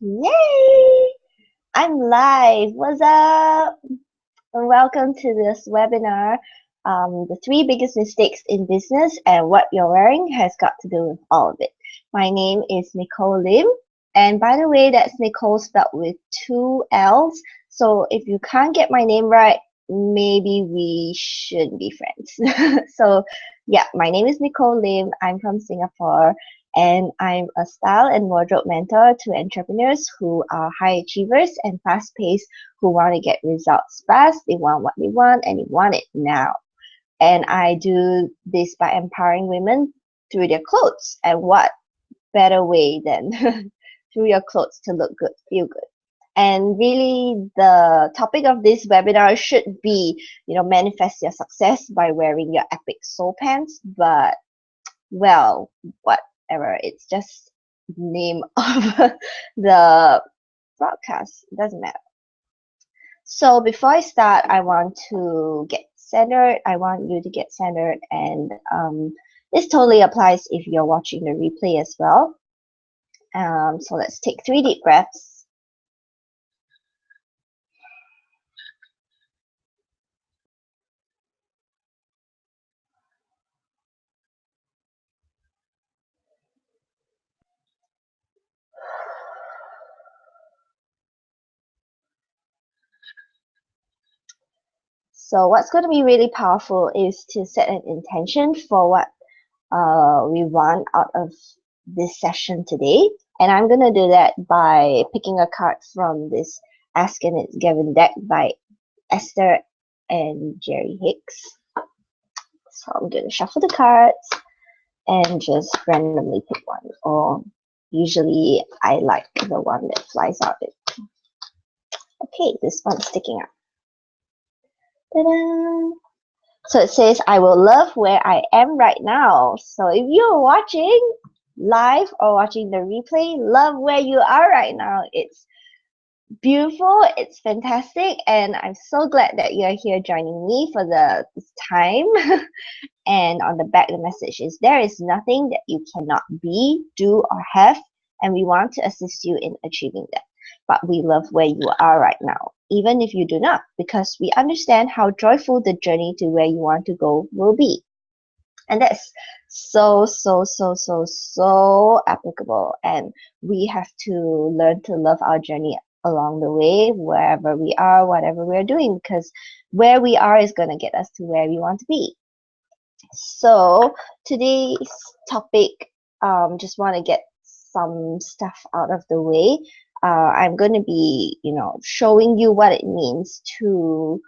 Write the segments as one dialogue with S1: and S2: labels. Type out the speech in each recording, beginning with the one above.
S1: Yay! I'm live. What's up? And welcome to this webinar. The three biggest mistakes in business and what you're wearing has got to do with all of it. My name is Nicolle Lim. And by the way, that's Nicole spelled with two L's. So if you can't get my name right, maybe we shouldn't be friends. So yeah, my name is Nicolle Lim. I'm from Singapore. And I'm a style and wardrobe mentor to entrepreneurs who are high achievers and fast paced, who want to get results fast. They want what they want and they want it now. And I do this by empowering women through their clothes. And what better way than through your clothes to look good, feel good. And really, the topic of this webinar should be, manifest your success by wearing your epic soul pants. But well, whatever. It's just the name of the broadcast. It doesn't matter. So before I start, I want to get centered. I want you to get centered, and this totally applies if you're watching the replay as well. So let's take 3 deep breaths. So what's going to be really powerful is to set an intention for what we want out of this session today. And I'm going to do that by picking a card from this Ask and It's Given deck by Esther and Jerry Hicks. So I'm going to shuffle the cards and just randomly pick one. Or usually I like the one that flies out. Okay, this one's sticking out. Ta-da! So it says, I will love where I am right now. So if you're watching live or watching the replay, love where you are right now. It's beautiful, it's fantastic, and I'm so glad that you're here joining me for this time. And on the back, the message is, there is nothing that you cannot be, do, or have, and we want to assist you in achieving that. But we love where you are right now, even if you do not, because we understand how joyful the journey to where you want to go will be. And that's so applicable. And we have to learn to love our journey along the way, wherever we are, whatever we're doing, because where we are is going to get us to where we want to be. So today's topic, just want to get some stuff out of the way. I'm going to be, showing you what it means to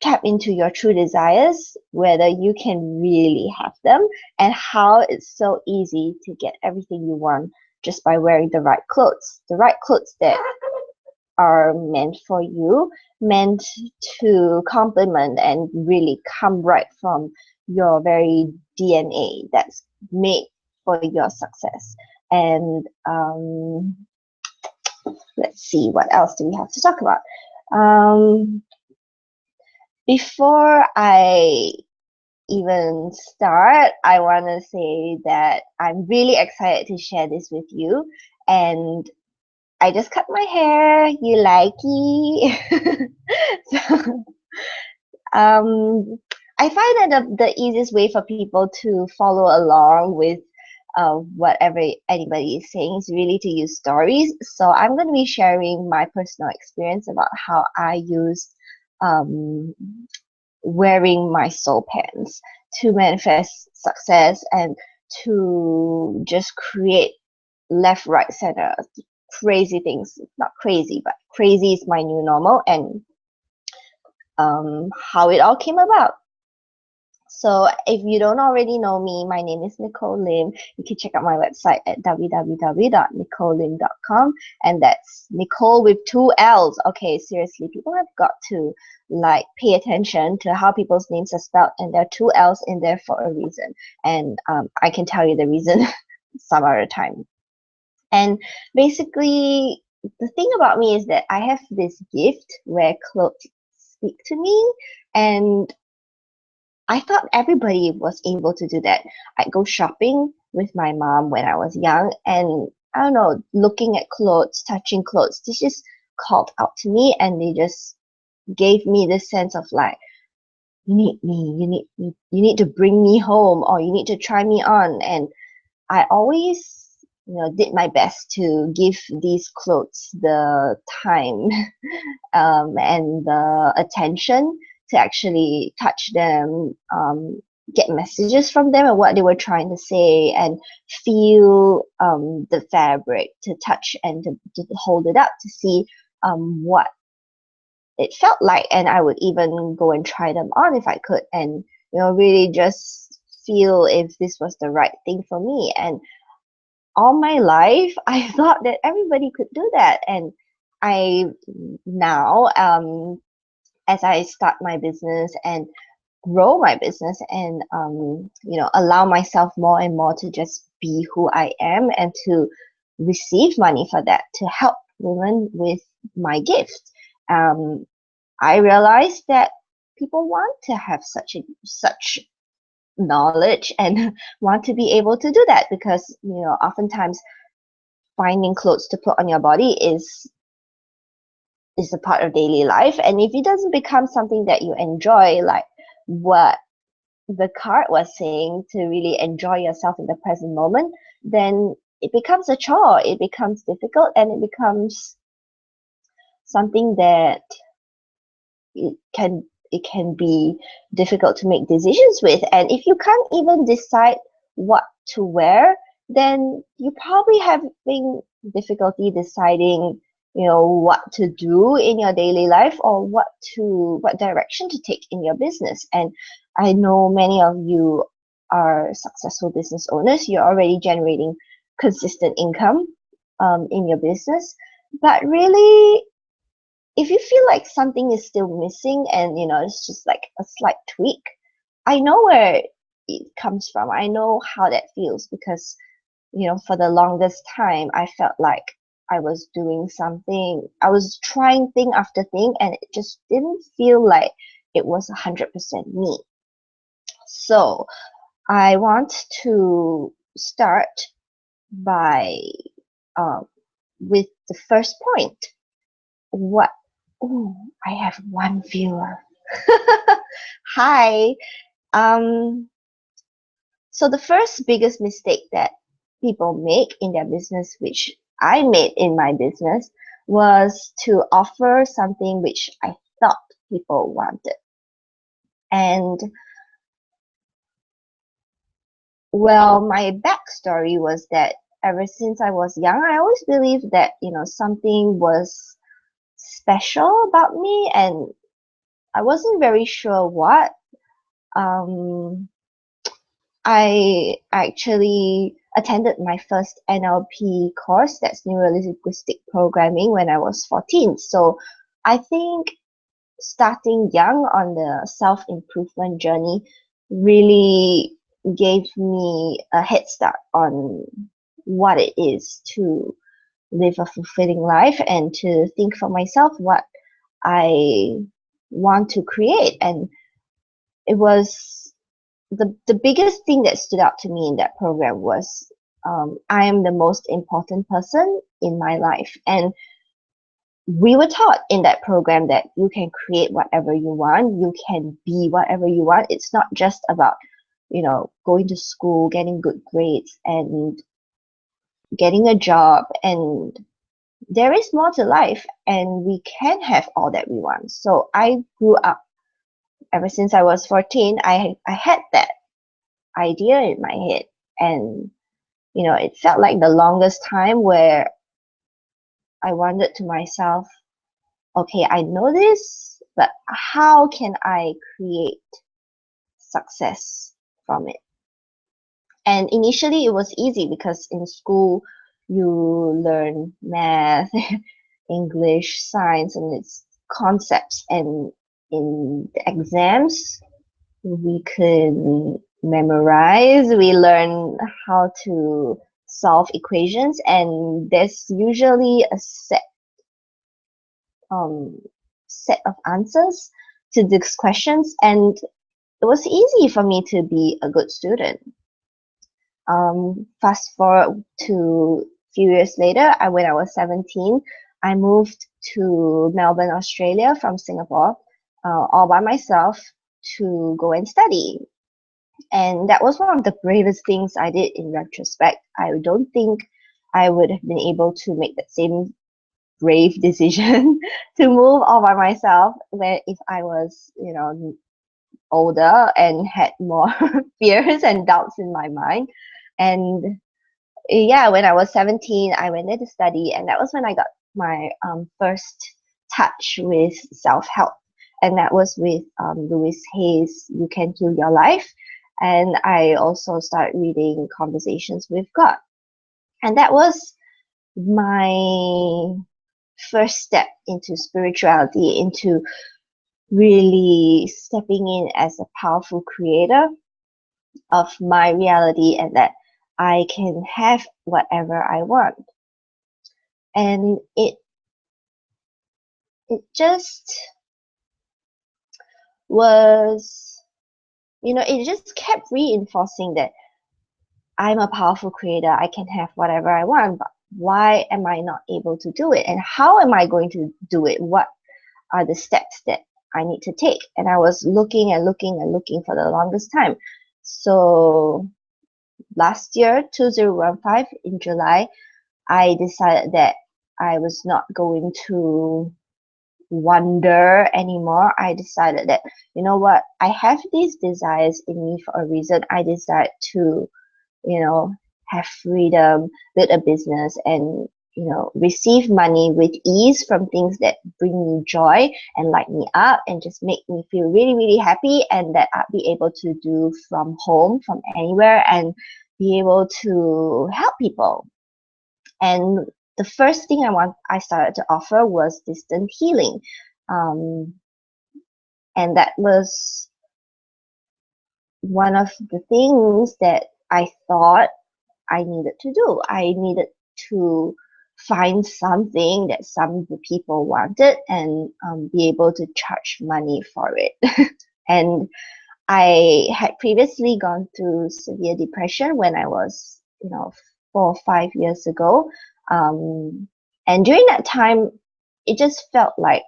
S1: tap into your true desires, whether you can really have them, and how it's so easy to get everything you want just by wearing the right clothes that are meant for you, meant to complement and really come right from your very DNA, that's made for your success. And let's see, what else do we have to talk about? Before I even start, I want to say that I'm really excited to share this with you. And I just cut my hair. You like it? So, I find that the easiest way for people to follow along with whatever anybody is saying is really to use stories. So I'm going to be sharing my personal experience about how I use wearing my soul pants to manifest success and to just create left, right, center, crazy things. Not crazy, but crazy is my new normal, and how it all came about. So if you don't already know me, my name is Nicolle Lim. You can check out my website at www.nicollelim.com, and that's Nicolle with 2 L's. Okay, seriously, people have got to pay attention to how people's names are spelled, and there are 2 L's in there for a reason. And I can tell you the reason some other time. And basically, the thing about me is that I have this gift where clothes speak to me, and I thought everybody was able to do that. I'd go shopping with my mom when I was young, and I don't know, looking at clothes, touching clothes, this just called out to me, and they just gave me this sense of like, you need me, you need to bring me home, or you need to try me on. And I always, did my best to give these clothes the time and the attention to actually touch them, get messages from them and what they were trying to say, and feel the fabric, to touch and to hold it up to see what it felt like. And I would even go and try them on if I could, and really just feel if this was the right thing for me. And all my life I thought that everybody could do that. And I now, as I start my business and grow my business, and allow myself more and more to just be who I am, and to receive money for that, to help women with my gift, I realized that people want to have such knowledge and want to be able to do that, because oftentimes finding clothes to put on your body is a part of daily life. And if it doesn't become something that you enjoy, like what the card was saying, to really enjoy yourself in the present moment, then it becomes a chore, it becomes difficult, and it becomes something that it can be difficult to make decisions with. And if you can't even decide what to wear, then you probably having difficulty deciding what to do in your daily life, or what direction to take in your business. And I know many of you are successful business owners. You're already generating consistent income in your business, but really, if you feel like something is still missing, and it's just like a slight tweak, I know where it comes from. I know how that feels, because for the longest time I felt like I was doing something, I was trying thing after thing, and it just didn't feel like it was 100% me. So I want to start by with the first point. What? Oh, I have one viewer. Hi. Um, so the first biggest mistake that people make in their business, which I made in my business, was to offer something which I thought people wanted. And well, my backstory was that ever since I was young, I always believed that, something was special about me, and I wasn't very sure what. I actually attended my first NLP course, that's neuro-linguistic programming, when I was 14. So I think starting young on the self-improvement journey really gave me a head start on what it is to live a fulfilling life, and to think for myself what I want to create. And it was the biggest thing that stood out to me in that program was, I am the most important person in my life. And we were taught in that program that you can create whatever you want, you can be whatever you want. It's not just about, going to school, getting good grades, and getting a job. And there is more to life, and we can have all that we want. So I grew up, ever since I was 14, I had that idea in my head. And it felt like the longest time where I wondered to myself, okay, I know this, but how can I create success from it? And initially it was easy, because in school you learn math, English, science, and its concepts. And in the exams, we could memorize, we learn how to solve equations, and there's usually a set of answers to these questions, and it was easy for me to be a good student. Fast forward to few years later, when I was 17, I moved to Melbourne, Australia from Singapore, all by myself to go and study. And that was one of the bravest things I did in retrospect. I don't think I would have been able to make that same brave decision to move all by myself where if I was, older and had more fears and doubts in my mind. And yeah, when I was 17, I went there to study, and that was when I got my first touch with self-help. And that was with Louise Hay's You Can Heal Your Life. And I also started reading Conversations with God. And that was my first step into spirituality, into really stepping in as a powerful creator of my reality, and that I can have whatever I want. And it just was, it just kept reinforcing that I'm a powerful creator. I can have whatever I want, but why am I not able to do it? And how am I going to do it? What are the steps that I need to take? And I was looking and looking and looking for the longest time. So last year, 2015, in July, I decided that I was not going to wonder anymore. I decided that, you know what, I have these desires in me for a reason. I decided to, have freedom, build a business, and, receive money with ease from things that bring me joy and light me up and just make me feel really, really happy, and that I'll be able to do from home, from anywhere, and be able to help people. And the first thing I started to offer was distant healing. And that was one of the things that I thought I needed to do. I needed to find something that some of the people wanted and be able to charge money for it. And I had previously gone through severe depression when I was, 4 or 5 years ago. And during that time, it just felt like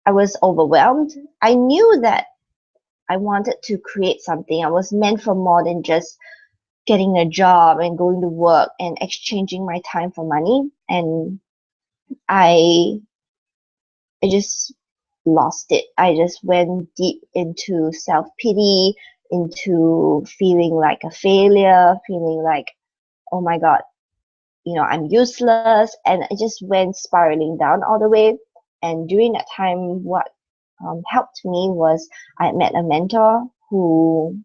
S1: I was overwhelmed. I knew that I wanted to create something. I was meant for more than just getting a job and going to work and exchanging my time for money. And I just lost it. I just went deep into self-pity, into feeling like a failure, feeling like, oh my God, I'm useless. And I just went spiraling down all the way. And during that time, what helped me was I met a mentor who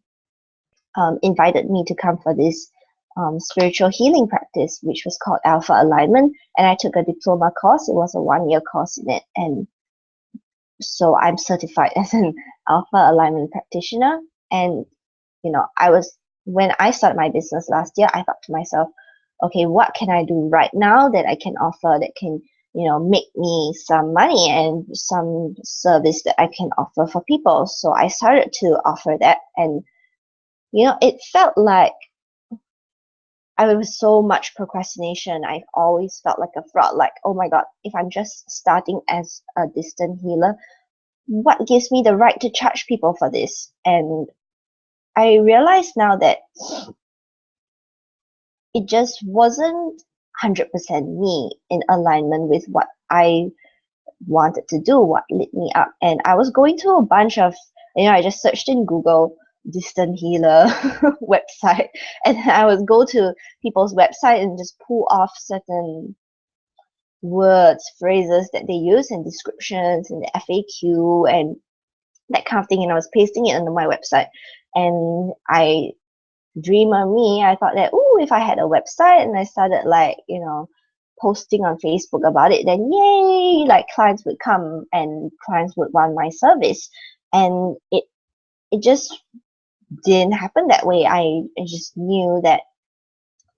S1: invited me to come for this spiritual healing practice, which was called Alpha Alignment. And I took a diploma course. It was a 1-year course in it. And so I'm certified as an Alpha Alignment practitioner. And, when I started my business last year, I thought to myself, okay, what can I do right now that I can offer that can, make me some money and some service that I can offer for people? So I started to offer that. And it felt like I was so much procrastination. I always felt like a fraud, like, oh my God, if I'm just starting as a distant healer, what gives me the right to charge people for this? And I realize now that it just wasn't 100% me in alignment with what I wanted to do, what lit me up. And I was going to a bunch of, I just searched in Google distant healer website, and I would go to people's website and just pull off certain words, phrases that they use and descriptions and the FAQ and that kind of thing, and I was pasting it onto my website. And dreamer me, I thought that, oh, if I had a website and I started posting on Facebook about it, then yay, like clients would come and clients would want my service. And it just didn't happen that way. I just knew that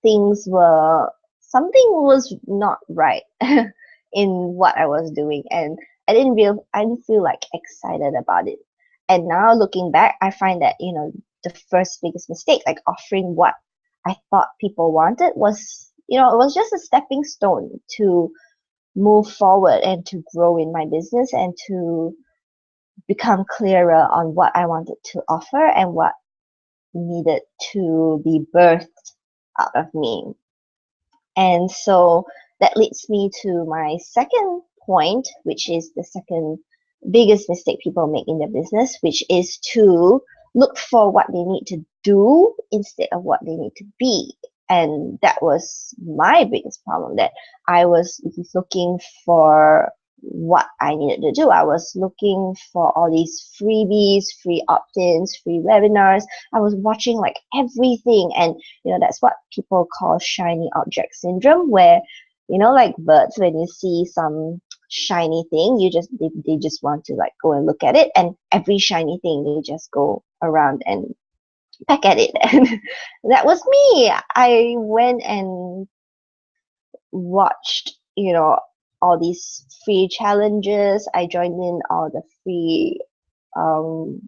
S1: something was not right in what I was doing, and I didn't feel like excited about it. And now looking back, I find that the first biggest mistake, like offering what I thought people wanted was, it was just a stepping stone to move forward and to grow in my business and to become clearer on what I wanted to offer and what needed to be birthed out of me. And so that leads me to my second point, which is the second biggest mistake people make in their business, which is to look for what they need to do instead of what they need to be. And that was my biggest problem, that I was looking for what I needed to do. I was looking for all these freebies, free opt-ins, free webinars. I was watching like everything, and that's what people call shiny object syndrome, where like birds, when you see some shiny thing, they just want to like go and look at it, and every shiny thing they just go around and peck at it. And that was me. I went and watched all these free challenges. I joined in all the free um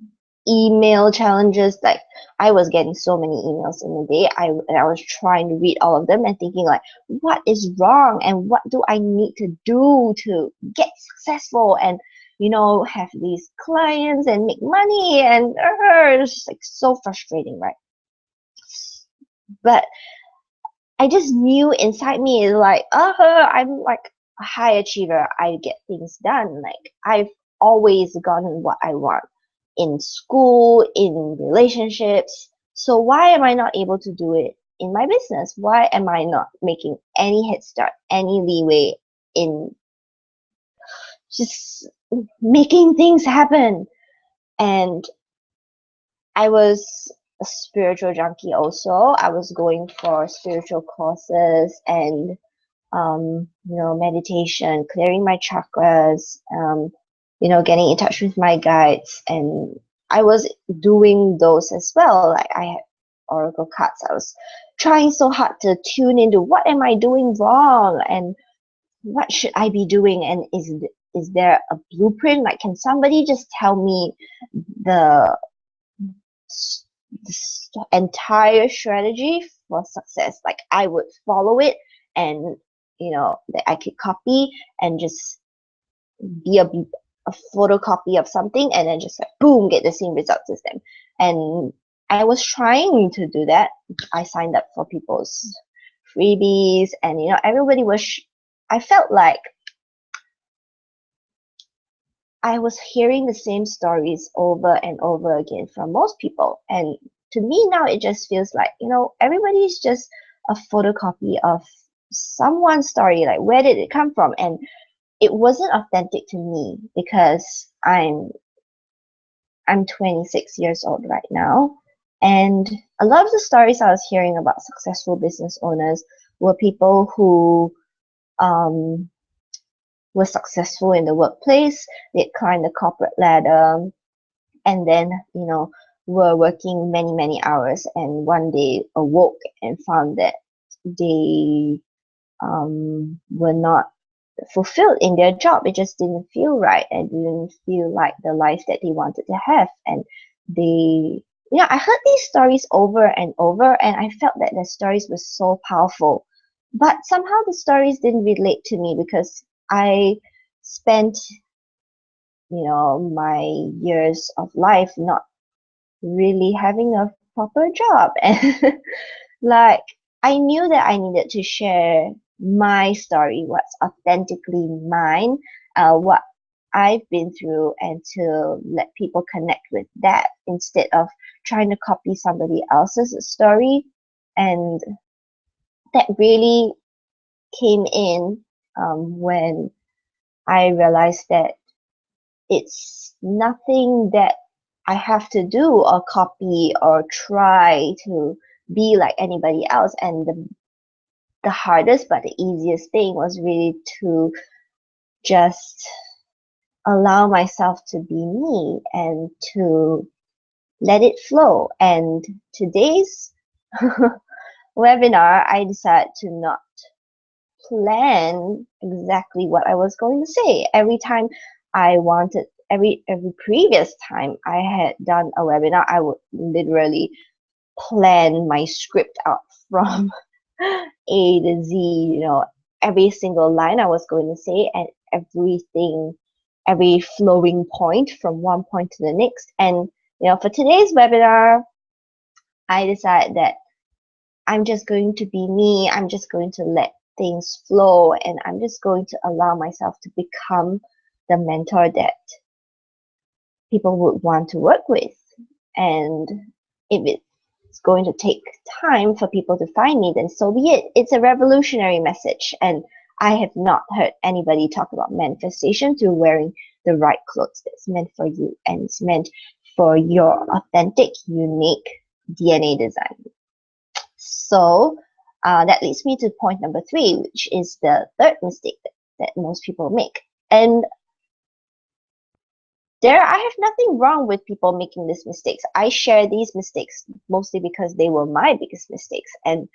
S1: email challenges. Like, I was getting so many emails in a day. I was trying to read all of them and thinking like, what is wrong and what do I need to do to get successful and have these clients and make money, and it's just like so frustrating, right? But I just knew inside me, like, I'm like a high achiever. I get things done. Like, I've always gotten what I want in school, in relationships. So why am I not able to do it in my business? Why am I not making any head start, any leeway in just making things happen? And I was a spiritual junkie also. I was going for spiritual courses and meditation, clearing my chakras, getting in touch with my guides. And I was doing those as well. Like, I had oracle cards. I was trying so hard to tune into what am I doing wrong and what should I be doing, and is there a blueprint? Like, can somebody just tell me the entire strategy for success? Like, I would follow it, and that I could copy and just be a photocopy of something, and then just like boom, get the same results as them. And I was trying to do that. I signed up for people's freebies, and everybody was I felt like I was hearing the same stories over and over again from most people. And to me now, it just feels like, everybody's just a photocopy of someone's story. Like, where did it come from? And it wasn't authentic to me, because I'm 26 years old right now. And a lot of the stories I was hearing about successful business owners were people who were successful in the workplace. They'd climbed the corporate ladder, and then were working many, many hours, and one day awoke and found that they were not fulfilled in their job. It just didn't feel right and didn't feel like the life that they wanted to have. And they I heard these stories over and over, and I felt that the stories were so powerful, but somehow the stories didn't relate to me, because I spent my years of life not really having a proper job. And like, I knew that I needed to share my story, what's authentically mine, what I've been through, and to let people connect with that instead of trying to copy somebody else's story. And that really came in when I realized that it's nothing that I have to do or copy or try to be like anybody else. And the hardest but the easiest thing was really to just allow myself to be me and to let it flow. And today's webinar, I decided to not plan exactly what I was going to say. Every time I wanted, every previous time I had done a webinar, I would literally plan my script out from A to Z, every single line I was going to say and everything, every flowing point from one point to the next. And, for today's webinar, I decided that I'm just going to be me. I'm just going to let things flow, and I'm just going to allow myself to become the mentor that people would want to work with. And if it's going to take time for people to find me, then so be it. It's a revolutionary message, and I have not heard anybody talk about manifestation through wearing the right clothes that's meant for you, and it's meant for your authentic, unique DNA design. So that leads me to point number 3, which is the third mistake that most people make. And I have nothing wrong with people making these mistakes. I share these mistakes mostly because they were my biggest mistakes. And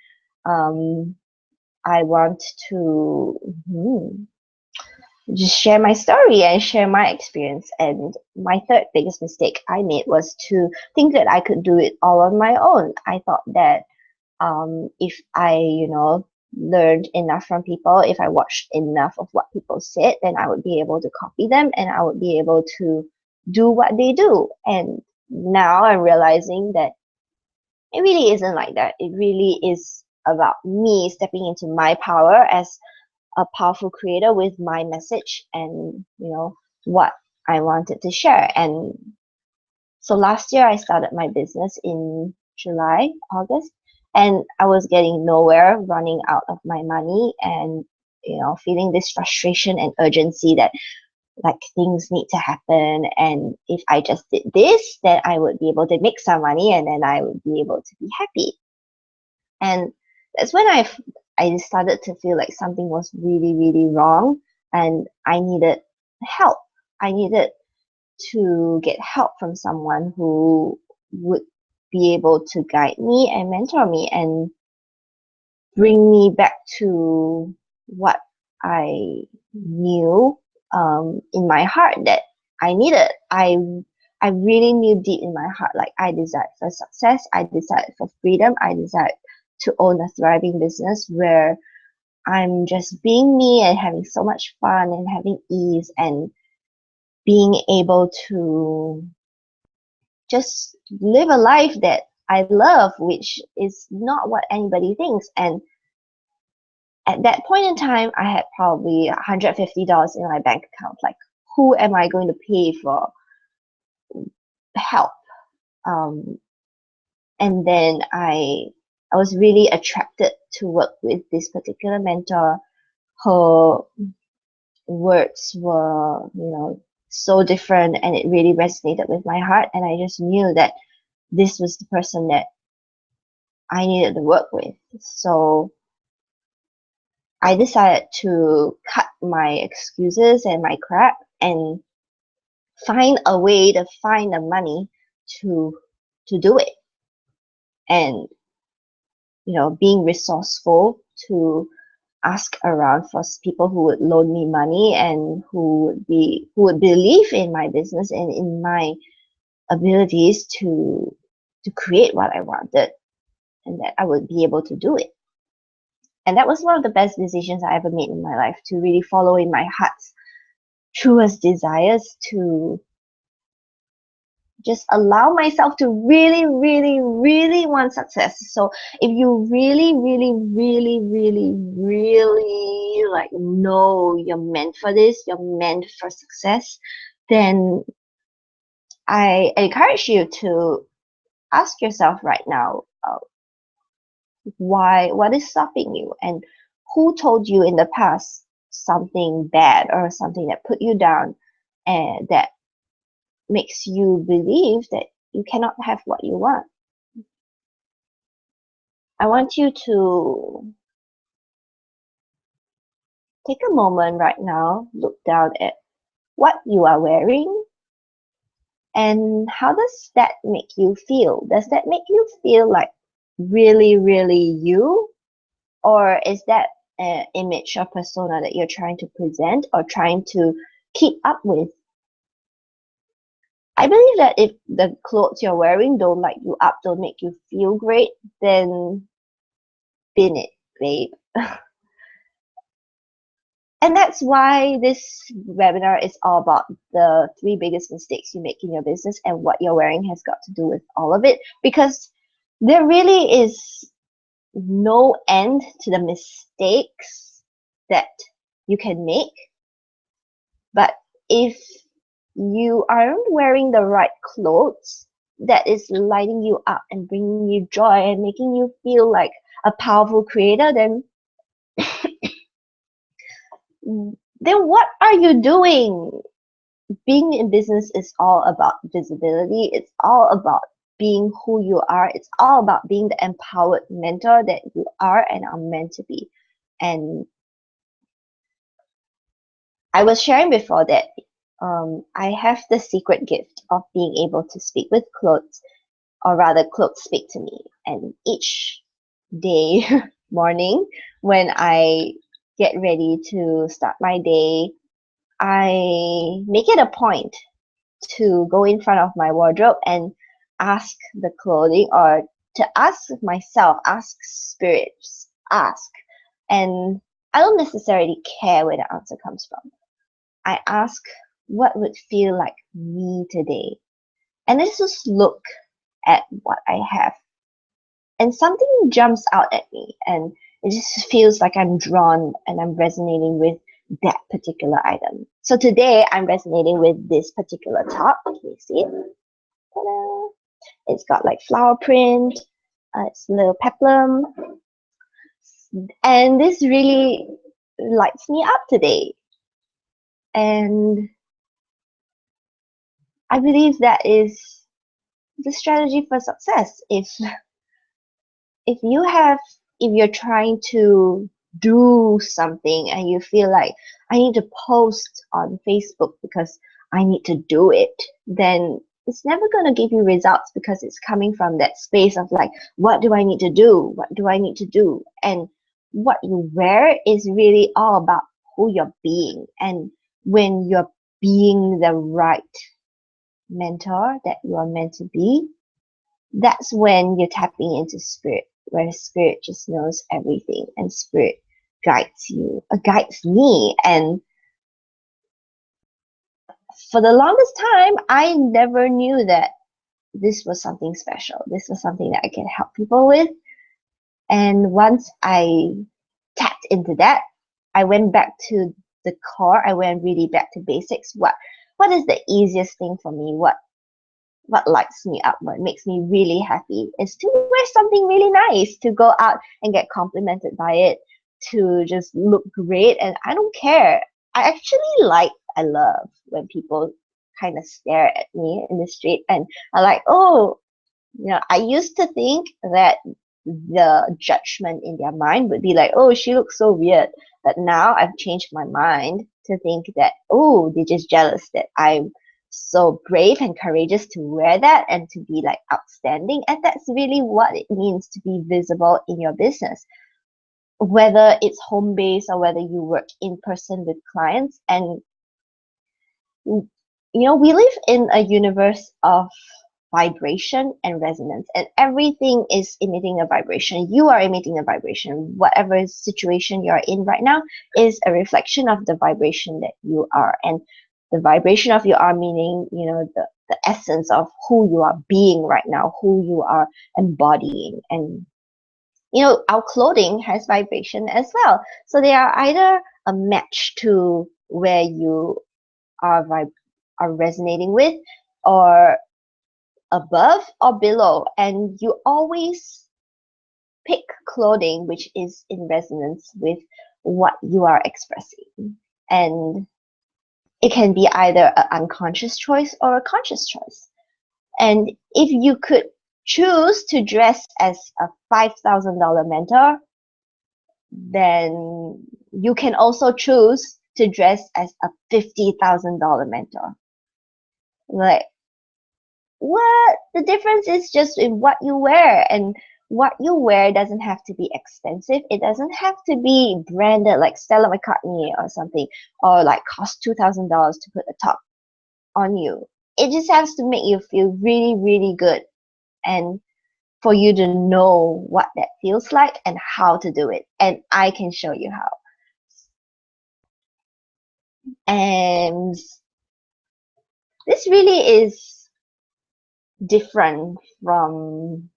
S1: I want to just share my story and share my experience. And my third biggest mistake I made was to think that I could do it all on my own. I thought that if I, learned enough from people, if I watched enough of what people said, then I would be able to copy them and I would be able to do what they do. And now I'm realizing that it really isn't like that. It really is about me stepping into my power as a powerful creator with my message and, what I wanted to share. And so last year I started my business in July, August, and I was getting nowhere, running out of my money and, feeling this frustration and urgency that like things need to happen. And if I just did this, then I would be able to make some money and then I would be able to be happy. And that's when I started to feel like something was really, really wrong and I needed help. I needed to get help from someone who would be able to guide me and mentor me and bring me back to what I knew in my heart that I needed. I really knew deep in my heart, like I desired for success, I desired for freedom, I desired to own a thriving business where I'm just being me and having so much fun and having ease and being able to just live a life that I love, which is not what anybody thinks. And at that point in time, I had probably $150 in my bank account. Like, who am I going to pay for help? And then I was really attracted to work with this particular mentor. Her words were, so different, and it really resonated with my heart. And I just knew that this was the person that I needed to work with. So I decided to cut my excuses and my crap and find a way to find the money to do it. And being resourceful to ask around for people who would loan me money and who would believe in my business and in my abilities to create what I wanted, and that I would be able to do it. And that was one of the best decisions I ever made in my life, to really follow in my heart's truest desires, to just allow myself to really, really, really want success. So if you really, really, really, really, really know you're meant for this, you're meant for success, then I encourage you to ask yourself right now, what is stopping you, and who told you in the past something bad or something that put you down and that makes you believe that you cannot have what you want. I want you to take a moment right now, look down at what you are wearing, and how does that make you feel? Does that make you feel like really, really you? Or is that an image or persona that you're trying to present or trying to keep up with? I believe that if the clothes you're wearing don't light you up, don't make you feel great, then bin it, babe. And that's why this webinar is all about the 3 biggest mistakes you make in your business and what you're wearing has got to do with all of it. Because there really is no end to the mistakes that you can make. But if you aren't wearing the right clothes that is lighting you up and bringing you joy and making you feel like a powerful creator, then what are you doing? Being in business is all about visibility. It's all about being who you are. It's all about being the empowered mentor that you are and are meant to be. And I was sharing before that I have the secret gift of being able to speak with clothes, or rather clothes speak to me. And each day, morning, when I get ready to start my day, I make it a point to go in front of my wardrobe and ask the clothing, or to ask myself, ask spirits, ask. And I don't necessarily care where the answer comes from. I ask what would feel like me today. And I just look at what I have. And something jumps out at me, and it just feels like I'm drawn and I'm resonating with that particular item. So today I'm resonating with this particular top. Can you see it? Ta-da! It's got like flower print. It's a little peplum. And this really lights me up today. And I believe that is the strategy for success. If you're trying to do something and you feel like I need to post on Facebook because I need to do it, then it's never going to give you results, because it's coming from that space of like, what do I need to do? What do I need to do? And what you wear is really all about who you're being. And when you're being the right mentor that you are meant to be, that's when you're tapping into spirit, where spirit just knows everything, and spirit guides you, guides me. And for the longest time, I never knew that this was something special. This was something that I can help people with. And once I tapped into that, I went back to the core. I went really back to basics. What is the easiest thing for me? What lights me up, what makes me really happy is to wear something really nice, to go out and get complimented by it, to just look great. And I don't care. I love when people kind of stare at me in the street and are like, oh, I used to think that the judgment in their mind would be like, oh, she looks so weird. But now I've changed my mind to think that, oh, they're just jealous that I'm so brave and courageous to wear that and to be like outstanding. And that's really what it means to be visible in your business, whether it's home based or whether you work in person with clients. And we live in a universe of vibration and resonance, and everything is emitting a vibration. You are emitting a vibration. Whatever situation you're in right now is a reflection of the vibration that you are. And the vibration of you are meaning, the essence of who you are being right now, who you are embodying. And our clothing has vibration as well. So they are either a match to where you are resonating with, or above or below. And you always pick clothing which is in resonance with what you are expressing. And it can be either an unconscious choice or a conscious choice. And if you could choose to dress as a $5,000 mentor, then you can also choose to dress as a $50,000 mentor. Like, what? The difference is just in what you wear. And what you wear doesn't have to be expensive. It doesn't have to be branded like Stella McCartney or something, or like cost $2,000 to put a top on you. It just has to make you feel really, really good. And for you to know what that feels like and how to do it. And I can show you how. And this really is different from,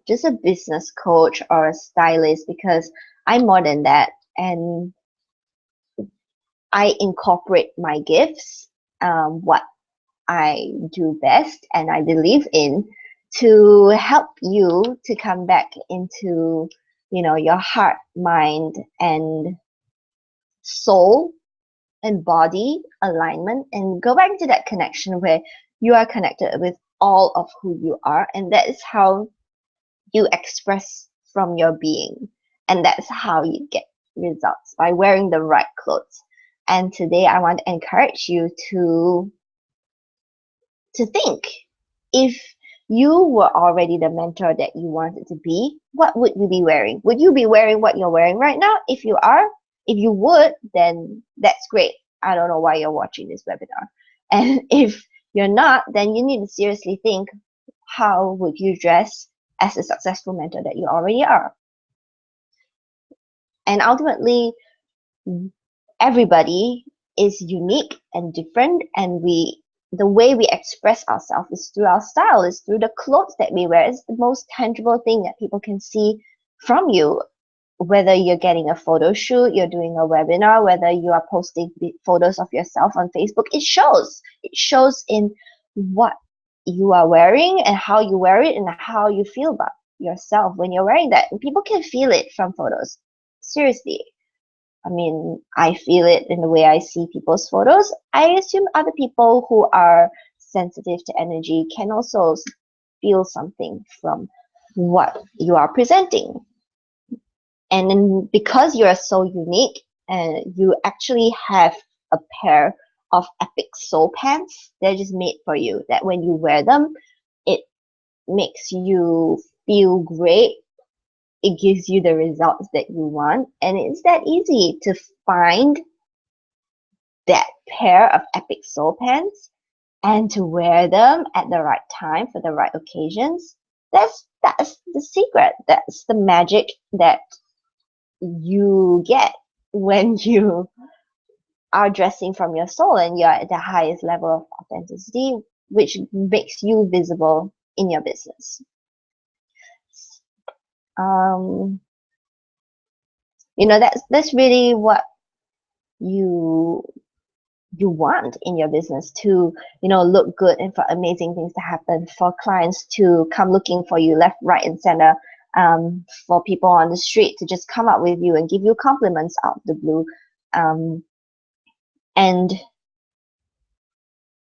S1: just a business coach or a stylist, because I'm more than that. And I incorporate my gifts, what I do best and I believe in, to help you to come back into, your heart, mind, and soul and body alignment, and go back to that connection where you are connected with all of who you are. And that is how you express from your being. And that's how you get results, by wearing the right clothes. And today I want to encourage you to think, if you were already the mentor that you wanted to be, what would you be wearing? Would you be wearing what you're wearing right now? If you would, then that's great. I don't know why you're watching this webinar. And if you're not, then you need to seriously think, how would you dress as a successful mentor that you already are? And ultimately, everybody is unique and different, and the way we express ourselves is through our style, is through the clothes that we wear. It's the most tangible thing that people can see from you. Whether you're getting a photo shoot, you're doing a webinar, whether you are posting photos of yourself on Facebook, it shows. It shows in what you are wearing and how you wear it and how you feel about yourself when you're wearing that. And people can feel it from photos. Seriously. I mean, I feel it in the way I see people's photos. I assume other people who are sensitive to energy can also feel something from what you are presenting. And then because you are so unique, and you actually have a pair of epic soul pants, they're just made for you, that when you wear them, it makes you feel great. It gives you the results that you want, and it's that easy to find that pair of epic soul pants and to wear them at the right time for the right occasions. That's the secret. That's the magic that you get when you are dressing from your soul and you're at the highest level of authenticity, which makes you visible in your business. That's really what you want in your business, to look good and for amazing things to happen, for clients to come looking for you left, right, and center, for people on the street to just come up with you and give you compliments out of the blue. And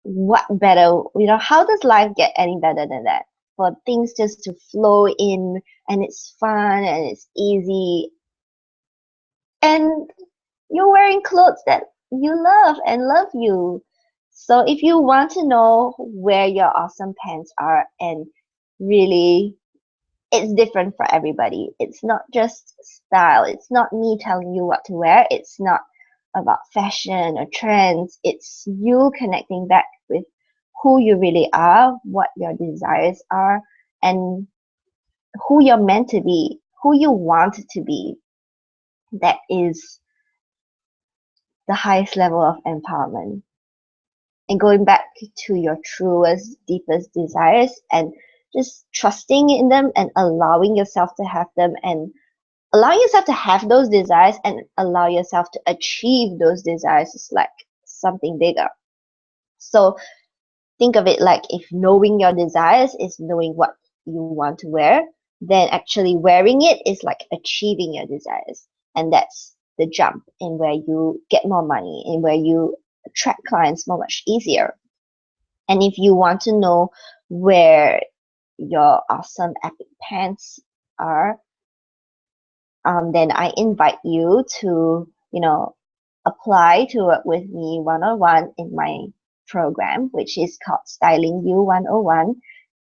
S1: what better, how does life get any better than that? For things just to flow in, and it's fun and it's easy, and you're wearing clothes that you love and love you. So if you want to know where your awesome pants are, and really, it's different for everybody. It's not just style. It's not me telling you what to wear. It's not about fashion or trends. It's you connecting back with who you really are, what your desires are, and who you're meant to be, who you want to be. That is the highest level of empowerment. And going back to your truest, deepest desires, and just trusting in them and allowing yourself to have them, and allowing yourself to have those desires and allow yourself to achieve those desires is like something bigger. So think of it like, if knowing your desires is knowing what you want to wear, then actually wearing it is like achieving your desires. And that's the jump in where you get more money, in where you attract clients much easier. And if you want to know where your awesome epic pants are, then I invite you to, apply to work with me one-on-one in my program, which is called Styling You 101.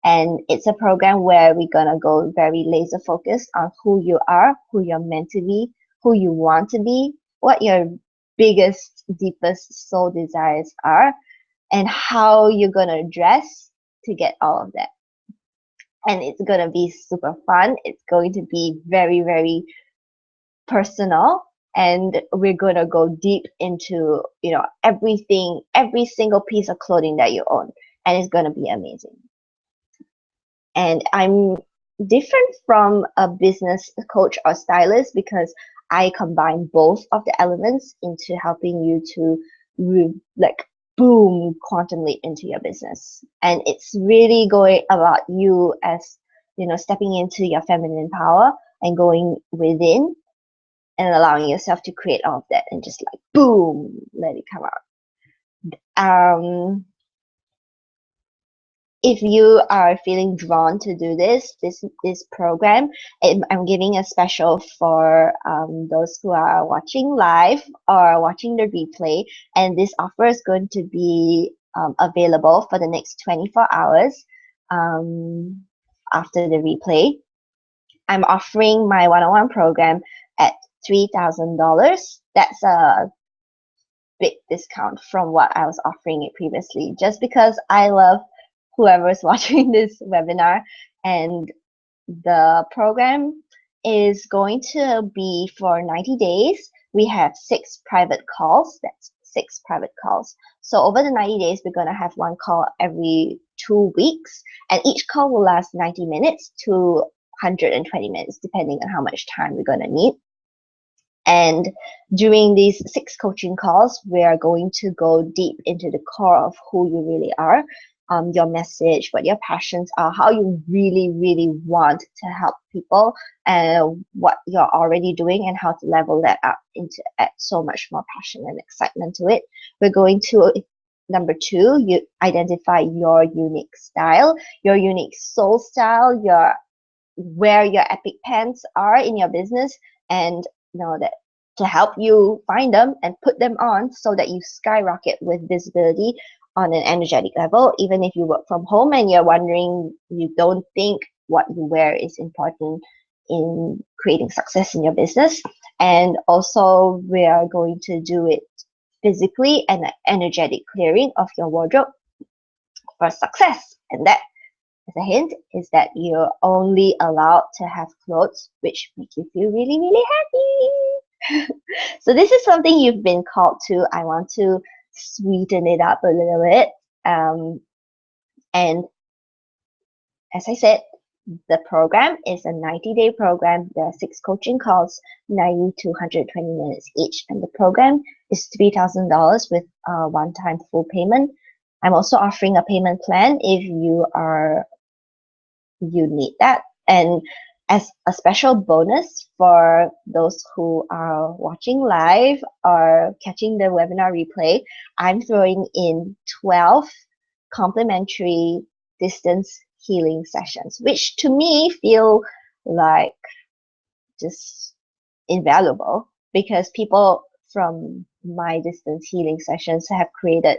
S1: And it's a program where we're going to go very laser focused on who you are, who you're meant to be, who you want to be, what your biggest, deepest soul desires are, and how you're going to dress to get all of that. and it's going to be super fun. It's going to be very, very personal, and we're going to go deep into, everything, every single piece of clothing that you own, and it's going to be amazing. And I'm different from a business coach or stylist because I combine both of the elements into helping you to like boom quantum leap into your business. And it's really going about you as, stepping into your feminine power and going within and allowing yourself to create all of that and just like boom, let it come out. If you are feeling drawn to do this program, I'm giving a special for those who are watching live or watching the replay, and this offer is going to be available for the next 24 hours after the replay. I'm offering my one-on-one program at $3,000. That's a big discount from what I was offering it previously, just because I love whoever's watching this webinar. And the program is going to be for 90 days. We have 6 private calls. That's 6 private calls. So over the 90 days, we're going to have 1 call every 2 weeks, and each call will last 90 minutes to 120 minutes, depending on how much time we're going to need. And during these 6 coaching calls, we are going to go deep into the core of who you really are, your message, what your passions are, how you really, really want to help people, and what you're already doing, and how to level that up into add so much more passion and excitement to it. We're going to, number 2, you identify your unique style, your unique soul style, where your epic pants are in your business, and know that to help you find them and put them on so that you skyrocket with visibility on an energetic level. Even if you work from home and you're wondering, you don't think what you wear is important in creating success in your business. And also, we are going to do it physically and an energetic clearing of your wardrobe for success. And that, as a hint, is that you're only allowed to have clothes which make you feel really, really happy. So this is something you've been called to. I want to sweeten it up a little bit. And as I said, the program is a 90-day program. There are 6 coaching calls, 90 to 120 minutes each. And the program is $3,000 with a one-time full payment. I'm also offering a payment plan if you need that. And as a special bonus for those who are watching live or catching the webinar replay, I'm throwing in 12 complimentary distance healing sessions, which to me feel like just invaluable, because people from my distance healing sessions have created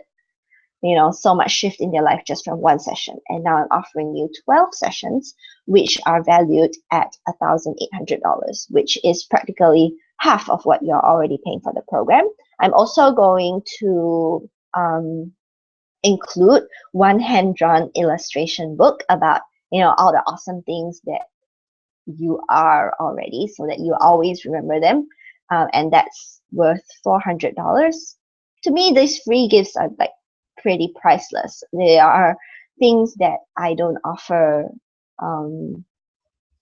S1: so much shift in their life just from 1 session. And now I'm offering you 12 sessions, which are valued at $1,800, which is practically half of what you're already paying for the program. I'm also going to include 1 hand-drawn illustration book about, all the awesome things that you are already, so that you always remember them. And that's worth $400. To me, these free gifts are like pretty priceless. They are things that I don't offer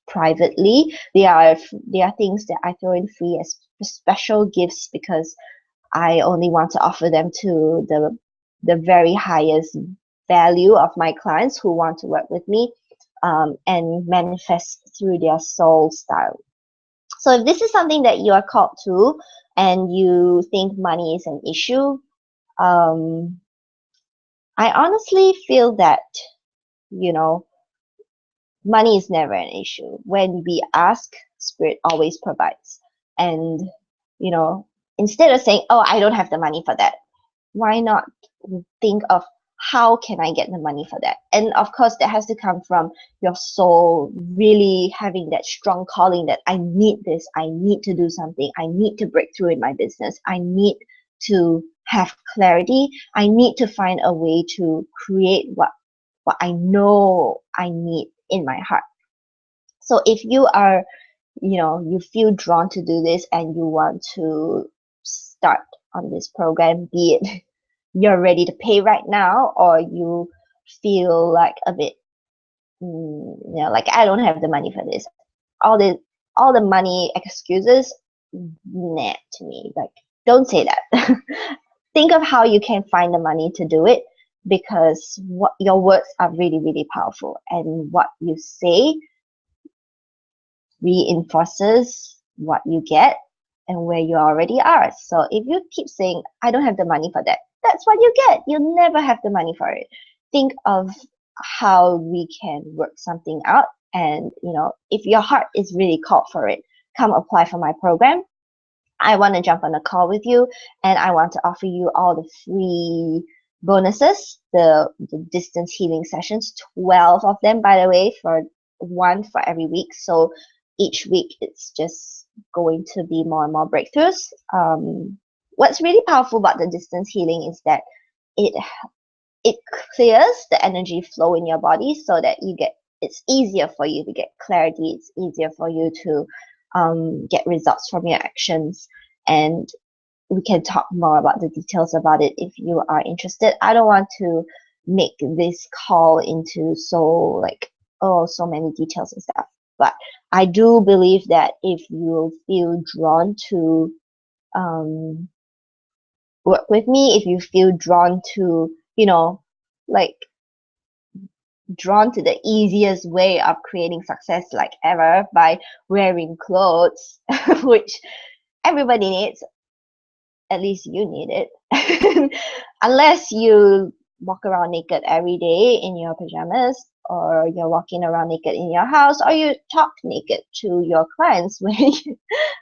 S1: privately. They are things that I throw in free as special gifts, because I only want to offer them to the very highest value of my clients who want to work with me and manifest through their soul style. So if this is something that you are called to and you think money is an issue, I honestly feel that, money is never an issue. When we ask, Spirit always provides. And, instead of saying, oh, I don't have the money for that, why not think of how can I get the money for that? And of course, that has to come from your soul really having that strong calling that I need this, I need to do something, I need to break through in my business, I need to have clarity, I need to find a way to create what I know I need in my heart. So if you are, you feel drawn to do this and you want to start on this program, be it you're ready to pay right now, or you feel like a bit, like I don't have the money for this. All the money excuses, nah, to me. Like, don't say that. Think of how you can find the money to do it, because what your words are really, really powerful, and what you say reinforces what you get and where you already are. So if you keep saying, I don't have the money for that, that's what you get. You'll never have the money for it. Think of how we can work something out. And, if your heart is really called for it, come apply for my program. I want to jump on a call with you, and I want to offer you all the free bonuses, the distance healing sessions, 12 of them, by the way, for one for every week. So each week it's just going to be more and more breakthroughs. What's really powerful about the distance healing is that it clears the energy flow in your body, so that it's easier for you to get clarity. It's easier for you to get results from your actions. And we can talk more about the details about it if you are interested. I don't want to make this call into so many details and stuff. But I do believe that if you feel drawn to work with me, if you feel drawn to, like drawn to the easiest way of creating success like ever by wearing clothes, which everybody needs, at least you need it. Unless you walk around naked every day in your pajamas, or you're walking around naked in your house, or you talk naked to your clients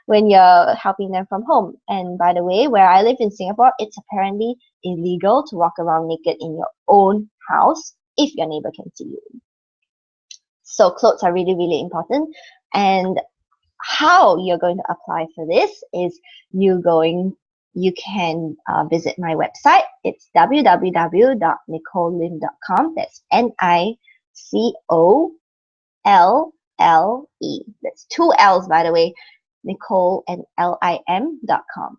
S1: when you're helping them from home. And by the way, where I live in Singapore, it's apparently illegal to walk around naked in your own house if your neighbor can see you. So clothes are really, really important. And how you're going to apply for this is you can visit my website. It's www.nicollelim.com. That's NICOLLE. That's 2 L's, by the way. Nicolle and LIM.com.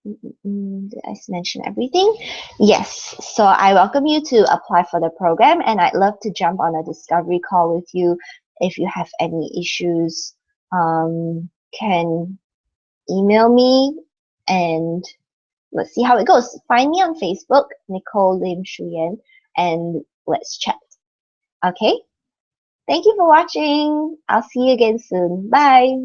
S1: Did I mention everything? Yes. So I welcome you to apply for the program, and I'd love to jump on a discovery call with you. If you have any issues, can email me, and let's see how it goes. Find me on Facebook, Nicolle Lim Shuyan, and let's chat. Okay? Thank you for watching. I'll see you again soon. Bye.